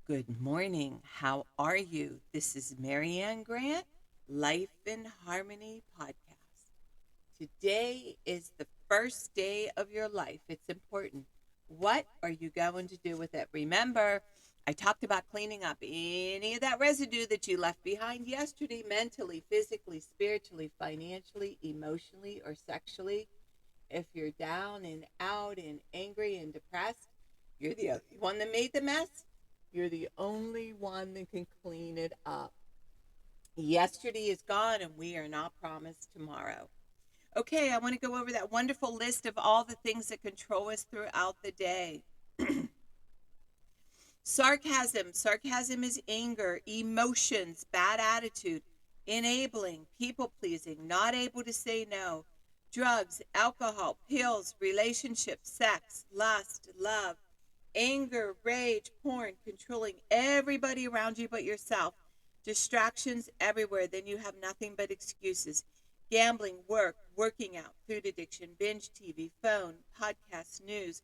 Good morning. How are you? This is Marianne Grant, Life in Harmony podcast. Today is the first day of your life. It's important. What are you going to do with it? Remember, I talked about cleaning up any of that residue that you left behind yesterday, mentally, physically, spiritually, financially, emotionally, or sexually. If you're down and out and angry and depressed, you're the one that made the mess. You're the only one that can clean it up. Yesterday is gone and we are not promised tomorrow. Okay, I want to go over that wonderful list of all the things that control us throughout the day. Sarcasm. Sarcasm is anger, emotions, bad attitude, enabling, people pleasing, not able to say no, drugs, alcohol, pills, relationships, sex, lust, love, anger, rage, porn, controlling everybody around you but yourself, distractions everywhere. Then you have nothing but excuses. Gambling, work, working out, food addiction, binge TV, phone, podcasts, news,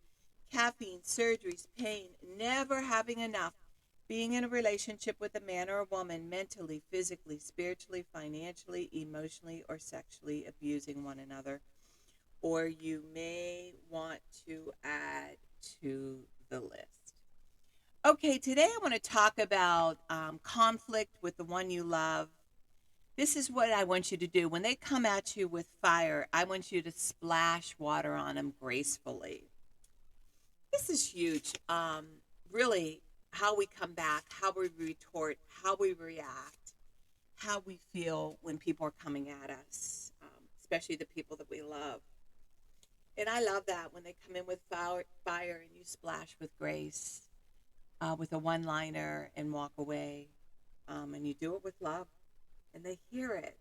caffeine, surgeries, pain, never having enough, being in a relationship with a man or a woman, mentally, physically, spiritually, financially, emotionally, or sexually abusing one another. Or you may want to add to the list. Okay, today I want to talk about conflict with the one you love. This is what I want you to do. When they come at you with fire, I want you to splash water on them gracefully. This is huge. Really, how we come back, how we retort, how we react, how we feel when people are coming at us, especially the people that we love. And I love that when they come in with fire and you splash with grace, with a one liner and walk away. And you do it with love and they hear it.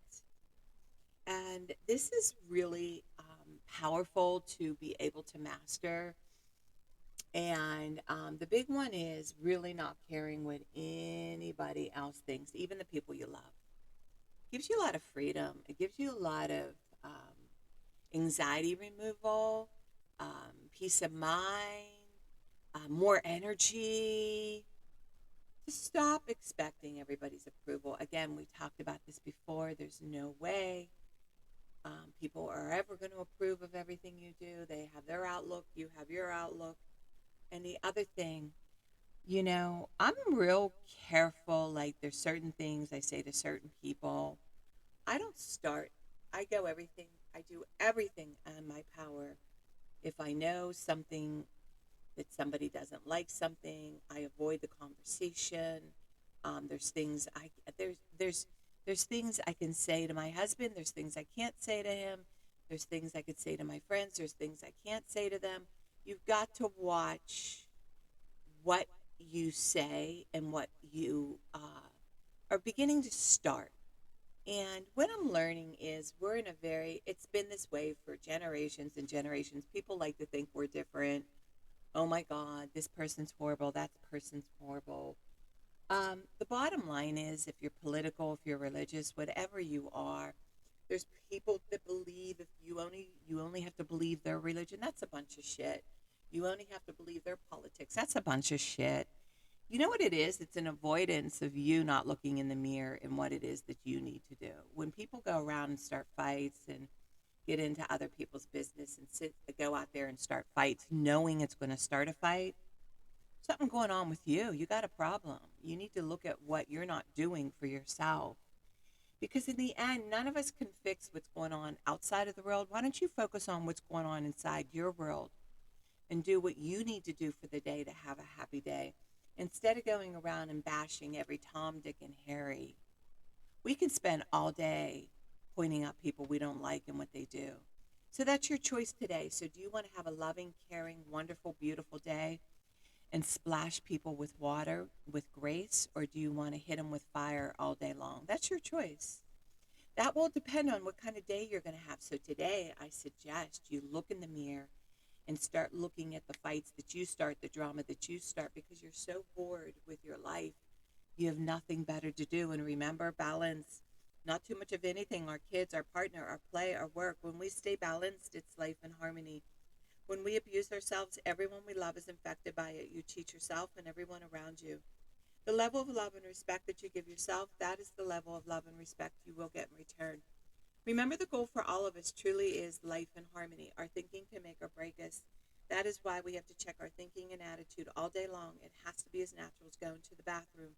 And this is really powerful to be able to master. And the big one is really not caring what anybody else thinks, even the people you love. It gives you a lot of freedom. It gives you a lot of anxiety removal, peace of mind, more energy. Just stop expecting everybody's approval. Again, we talked about this before. There's no way people are ever going to approve of everything you do. They have their outlook, you have your outlook. And the other thing, I'm real careful. Like, there's certain things I say to certain people. I don't start. I go everything. I do everything in my power. If I know something that somebody doesn't like something, I avoid the conversation. There's things there's things I can say to my husband. There's things I can't say to him. There's things I could say to my friends. There's things I can't say to them. You've got to watch what you say and what you are beginning to start. And what I'm learning is it's been this way for generations and generations. People like to think we're different. Oh my God, this person's horrible, that person's horrible. The bottom line is, if you're political, if you're religious, whatever you are, there's people that believe if you only have to believe their religion. That's a bunch of shit. You only have to believe their politics. That's a bunch of shit. You know what it is? It's an avoidance of you not looking in the mirror and what it is that you need to do. When people go around and start fights and get into other people's business and go out there and start fights, knowing it's going to start a fight, something going on with you. You got a problem. You need to look at what you're not doing for yourself. Because in the end, none of us can fix what's going on outside of the world. Why don't you focus on what's going on inside your world and do what you need to do for the day to have a happy day? Instead of going around and bashing every Tom, Dick, and Harry, we can spend all day pointing out people we don't like and what they do. So that's your choice today. So do you want to have a loving, caring, wonderful, beautiful day and splash people with water, with grace, or do you want to hit them with fire all day long? That's your choice. That will depend on what kind of day you're going to have. So today, I suggest you look in the mirror and start looking at the fights that you start, the drama that you start, because you're so bored with your life. You have nothing better to do. And remember, balance. Not too much of anything. Our kids, our partner, our play, our work. When we stay balanced, it's life in harmony. When we abuse ourselves, everyone we love is infected by it. You cheat yourself and everyone around you. The level of love and respect that you give yourself, that is the level of love and respect you will get in return. Remember, the goal for all of us truly is life in harmony. Our thinking can make or break us. That is why we have to check our thinking and attitude all day long. It has to be as natural as going to the bathroom,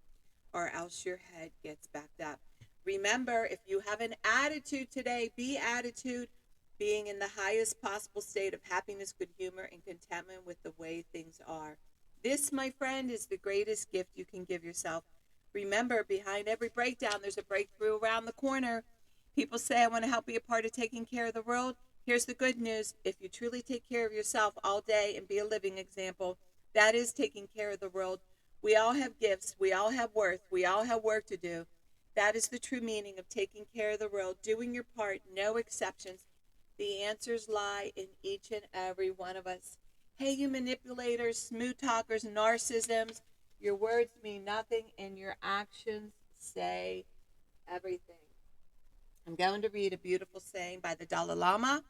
or else your head gets backed up. Remember, if you have an attitude today, be attitude, being in the highest possible state of happiness, good humor, and contentment with the way things are. This, my friend, is the greatest gift you can give yourself. Remember, behind every breakdown, there's a breakthrough around the corner. People say, I want to help be a part of taking care of the world. Here's the good news. If you truly take care of yourself all day and be a living example, that is taking care of the world. We all have gifts. We all have worth. We all have work to do. That is the true meaning of taking care of the world, doing your part, no exceptions. The answers lie in each and every one of us. Hey, you manipulators, smooth talkers, narcissisms, your words mean nothing and your actions say everything. I'm going to read a beautiful saying by the Dalai Lama.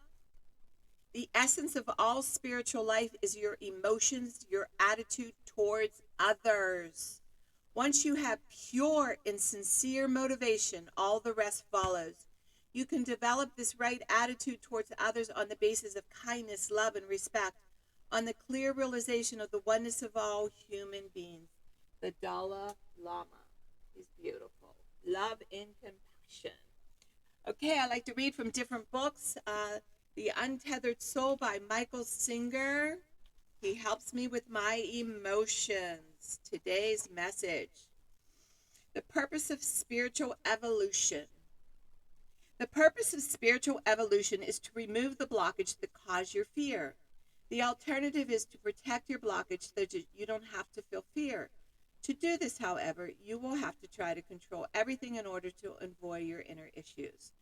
The essence of all spiritual life is your emotions, your attitude towards others. Once you have pure and sincere motivation, all the rest follows. You can develop this right attitude towards others on the basis of kindness, love, and respect, on the clear realization of the oneness of all human beings. The Dalai Lama is beautiful. Love and compassion. Okay, I like to read from different books. The Untethered Soul by Michael Singer. He helps me with my emotions. Today's message. The purpose of spiritual evolution. The purpose of spiritual evolution is to remove the blockage that caused your fear. The alternative is to protect your blockage so that you don't have to feel fear. To do this, however, you will have to try to control everything in order to avoid your inner issues.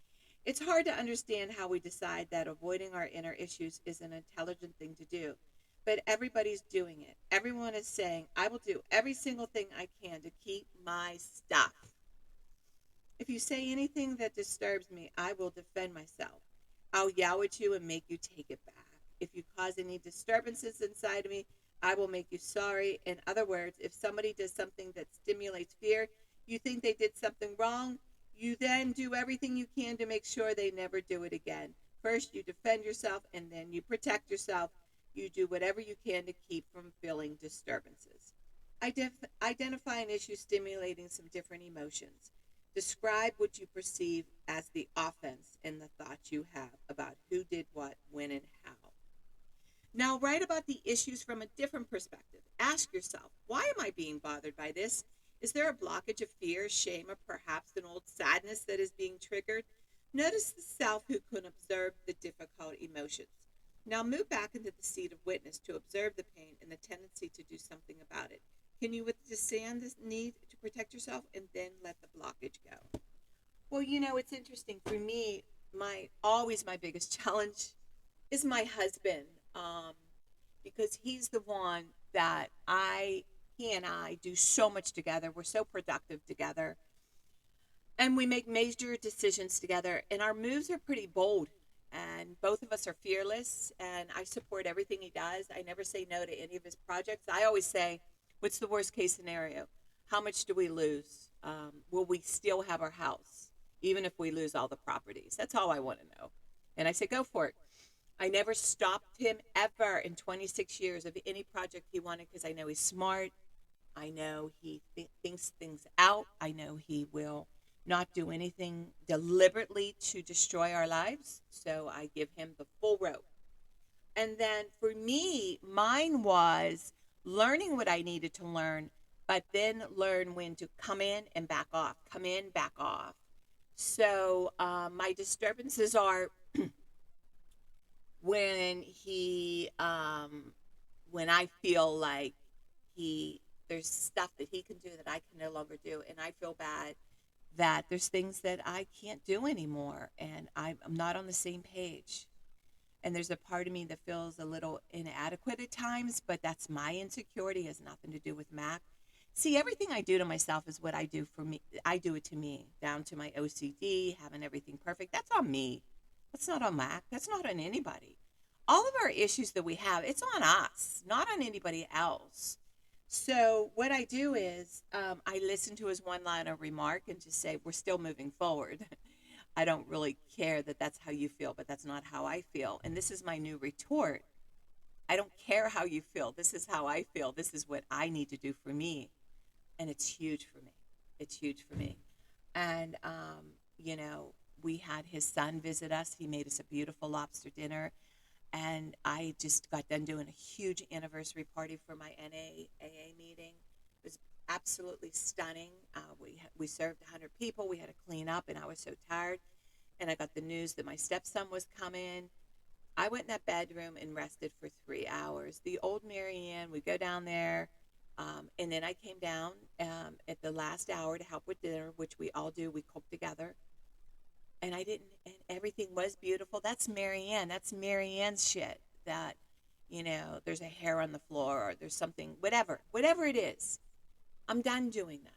It's hard to understand how we decide that avoiding our inner issues is an intelligent thing to do, but everybody's doing it. Everyone is saying, I will do every single thing I can to keep my stuff. If you say anything that disturbs me, I will defend myself. I'll yell at you and make you take it back. If you cause any disturbances inside of me, I will make you sorry. In other words, if somebody does something that stimulates fear, you think they did something wrong, you then do everything you can to make sure they never do it again. First, you defend yourself, and then you protect yourself. You do whatever you can to keep from feeling disturbances. Identify an issue stimulating some different emotions. Describe what you perceive as the offense in the thoughts you have about who did what, when, and how. Now, write about the issues from a different perspective. Ask yourself, why am I being bothered by this? Is there a blockage of fear, shame, or perhaps an old sadness that is being triggered? Notice the self who can observe the difficult emotions. Now move back into the seat of witness to observe the pain and the tendency to do something about it. Can you withstand this need to protect yourself and then let the blockage go? Well, it's interesting. For me, always my biggest challenge is my husband, because he's the one that he and I do so much together. We're so productive together. And we make major decisions together. And our moves are pretty bold. And both of us are fearless. And I support everything he does. I never say no to any of his projects. I always say, what's the worst case scenario? How much do we lose? Will we still have our house, even if we lose all the properties? That's all I want to know. And I say, go for it. I never stopped him ever in 26 years of any project he wanted, because I know he's smart. I know he thinks things out. I know he will not do anything deliberately to destroy our lives. So I give him the full rope. And then for me, mine was learning what I needed to learn, but then learn when to come in and back off, come in, back off. So my disturbances are when when I feel like there's stuff that he can do that I can no longer do, and I feel bad that there's things that I can't do anymore, and I'm not on the same page. And there's a part of me that feels a little inadequate at times, but that's my insecurity. It has nothing to do with Mac. See, everything I do to myself is what I do for me. I do it to me, down to my OCD, having everything perfect. That's on me. That's not on Mac. That's not on anybody. All of our issues that we have, it's on us, not on anybody else. So what I do is I listen to his one-liner remark and just say, we're still moving forward. I don't really care that that's how you feel, but that's not how I feel. And this is my new retort. I don't care how you feel. This is how I feel. This is what I need to do for me. And it's huge for me. It's huge for me. And, you know, we had his son visit us. He made us a beautiful lobster dinner. And I just got done doing a huge anniversary party for my NAAA meeting. It was absolutely stunning. We served 100 people. We had to clean up, and I was so tired. And I got the news that my stepson was coming. I went in that bedroom and rested for 3 hours. The old Marianne, we go down there, and then I came down at the last hour to help with dinner, which we all do. We cook together, and I didn't, and everything was beautiful. That's Marianne. That's Marianne's shit. That, you know, there's a hair on the floor or there's something, whatever it is. I'm done doing that.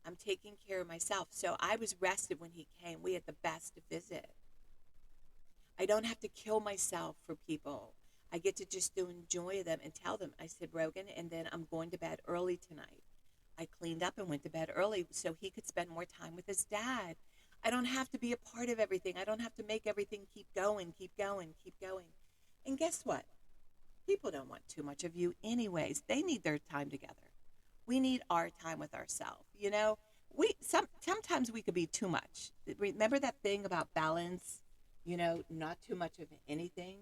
I'm taking care of myself. So I was rested when he came. We had the best visit. I don't have to kill myself for people. I get to just to enjoy them and tell them. I said, Rogan, and then I'm going to bed early tonight. I cleaned up and went to bed early so he could spend more time with his dad. I don't have to be a part of everything. I don't have to make everything keep going, keep going, keep going. And guess what? People don't want too much of you anyways. They need their time together. We need our time with ourselves. You know, sometimes we could be too much. Remember that thing about balance? You know, not too much of anything.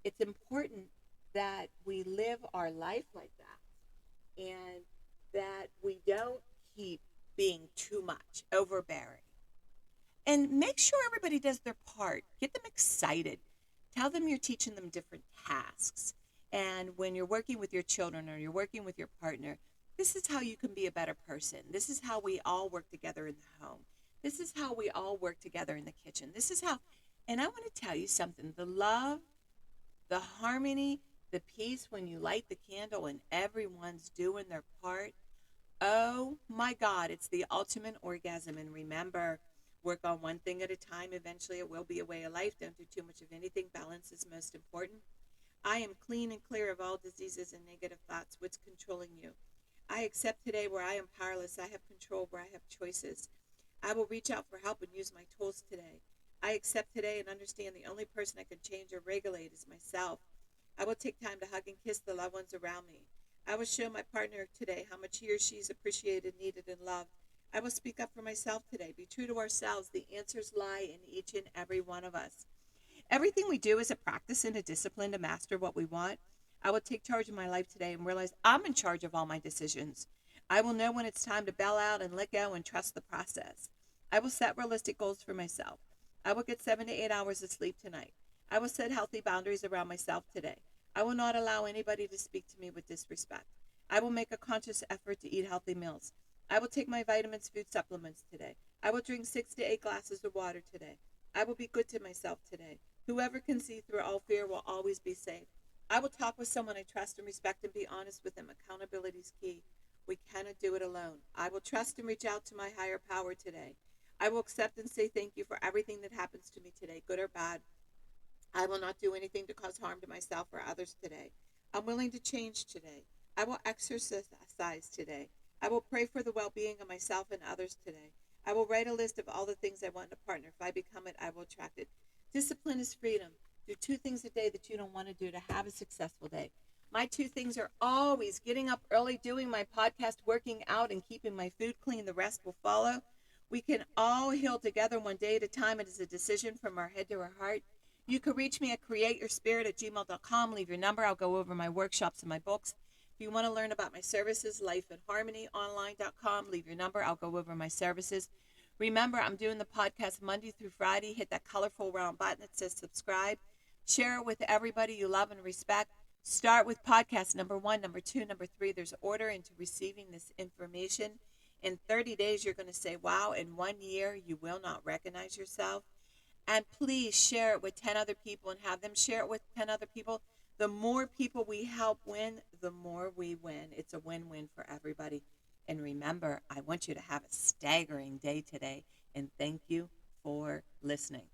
It's important that we live our life like that and that we don't keep being too much, overbearing. And make sure everybody does their part. Get them excited. Tell them you're teaching them different tasks. And when you're working with your children or you're working with your partner, this is how you can be a better person. This is how we all work together in the home. This is how we all work together in the kitchen. This is how, and I want to tell you something, the love, the harmony, the peace when you light the candle and everyone's doing their part. Oh my God, it's the ultimate orgasm. And remember, work on one thing at a time. Eventually, it will be a way of life. Don't do too much of anything. Balance is most important. I am clean and clear of all diseases and negative thoughts. What's controlling you? I accept today where I am powerless. I have control where I have choices. I will reach out for help and use my tools today. I accept today and understand the only person I can change or regulate is myself. I will take time to hug and kiss the loved ones around me. I will show my partner today how much he or she is appreciated, needed, and loved. I will speak up for myself today. Be true to ourselves. The answers lie in each and every one of us. Everything we do is a practice and a discipline to master what we want. I will take charge of my life today and realize I'm in charge of all my decisions. I will know when it's time to bail out and let go and trust the process. I will set realistic goals for myself. I will get 7 to 8 hours of sleep tonight. I will set healthy boundaries around myself today. I will not allow anybody to speak to me with disrespect. I will make a conscious effort to eat healthy meals. I will take my vitamins, food supplements today. I will drink 6 to 8 glasses of water today. I will be good to myself today. Whoever can see through all fear will always be safe. I will talk with someone I trust and respect and be honest with them. Accountability is key. We cannot do it alone. I will trust and reach out to my higher power today. I will accept and say thank you for everything that happens to me today, good or bad. I will not do anything to cause harm to myself or others today. I'm willing to change today. I will exercise today. I will pray for the well-being of myself and others today. I will write a list of all the things I want in a partner. If I become it, I will attract it. Discipline is freedom. Do 2 things a day that you don't want to do to have a successful day. My 2 things are always getting up early, doing my podcast, working out, and keeping my food clean. The rest will follow. We can all heal together one day at a time. It is a decision from our head to our heart. You can reach me at createyourspirit@gmail.com. Leave your number. I'll go over my workshops and my books. If you want to learn about my services, lifeandharmonyonline.com. Leave your number. I'll go over my services. Remember, I'm doing the podcast Monday through Friday. Hit that colorful round button that says subscribe. Share it with everybody you love and respect. Start with podcast number 1, number 2, number 3. There's order into receiving this information. In 30 days, you're going to say, wow. In 1 year, you will not recognize yourself. And please share it with 10 other people and have them share it with 10 other people. The more people we help win, the more we win. It's a win-win for everybody. And remember, I want you to have a staggering day today. And thank you for listening.